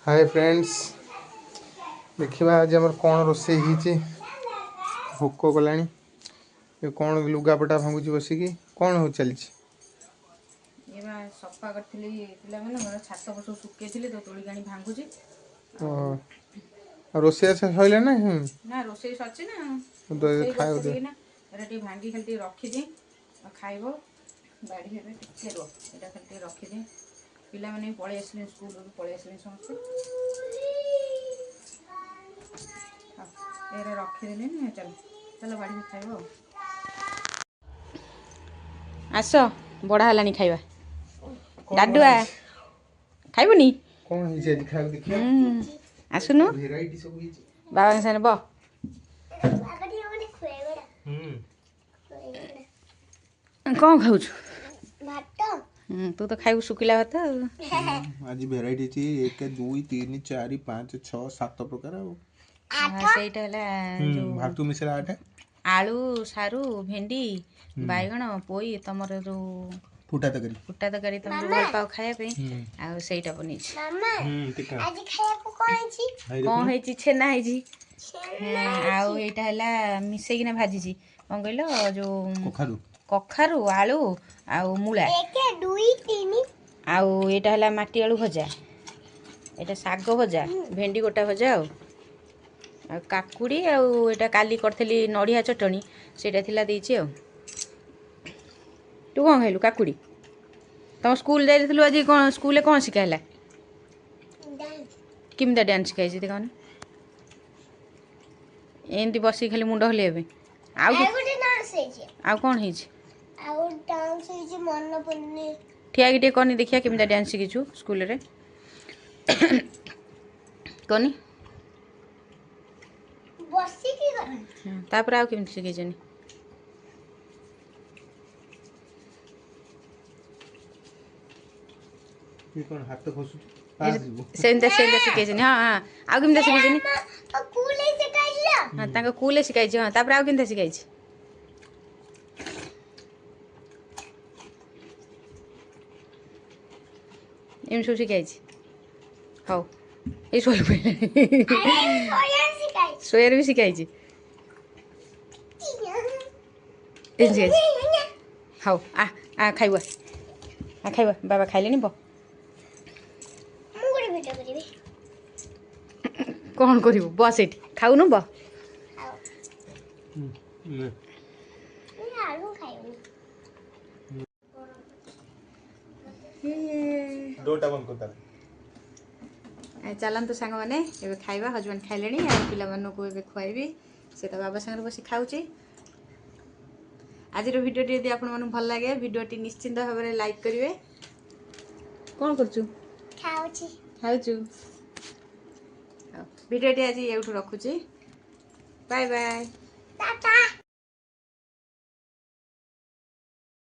Hi friends देखा आज आम कौन रोसे भोक कला कौन लुगापटा भांगुची बसिकी कौन हो चली सफा करी छात पर सब सुखे तो तोलिक आनी भांगुची रोसे सैला ना ना रोसे सची ना खाए भांगी खाली रखीदी खाइब बाड़ी टे रो यहाँ खाली रखीदी पिला मैंने पलि आसले स्कूल पलि आसले समस्ते ये रखीदेली चल चलो बाड़ी में खाइब आस बड़ा है खाइबा डाडुआ खाइबनी कौन आसुनु बाबा सामने बह कौन खाऊ तू तो खाइबू सुखिला भात आज भेराइटी थी 1 2 3 4 5 6 7 प्रकार भातु मिश्रा 8 आलू सारू भेंडी बैगण पोई तमर जो फुटा तकारी तुम जो भल पाओ खाया आ सेटा बनी कौन है छेना है मिसेकिना भाजी कौन कहल जो कखारू आलू आउ मूला आउ एटा हला माटी आलू भजा एटा साग भजा भेंडी गोटा भजा आ काकुड़ी आउ एटा काली करथली नड़िया चटनी सेटा थिला देछि आ तू कौन खाइलु काकुड़ी तुम स्कूल जाइलु आज कौन स्कूल कौन शिखाला किमता डांस शिखाई कौन एमती बस खाली मुंड हल्ले आउ कौन है ठिया टे कनी देखिया केमता डांस शिखीछु स्कूल रे कनी तापर आउ केमती शिखैछनी कौन हाथ खसु सेंता शिखैछनी हां हां आउ केमता शिखैछनी हां ताको कूले शिखाइछ हां तापर आउ केमता शिखाइछ एम सब शिखाई हौ ये सोयार भी शिखाई हौ आ खाइबा खाइबा बाबा खाइले बो कौन कर बस ये खाऊनु बो डोटा बंद करता चलतु सांग मैंने ये खाइबा हजबैंड खाइले पे खुआबी से तो बाबा सागर बस खाऊँ आज भिडियोटी यदि आप भल लगे भिडियोटी निश्चिंत भाव में लाइक करेंगे कौन कर भिडियोटी आज ये रखुची बाय बाय।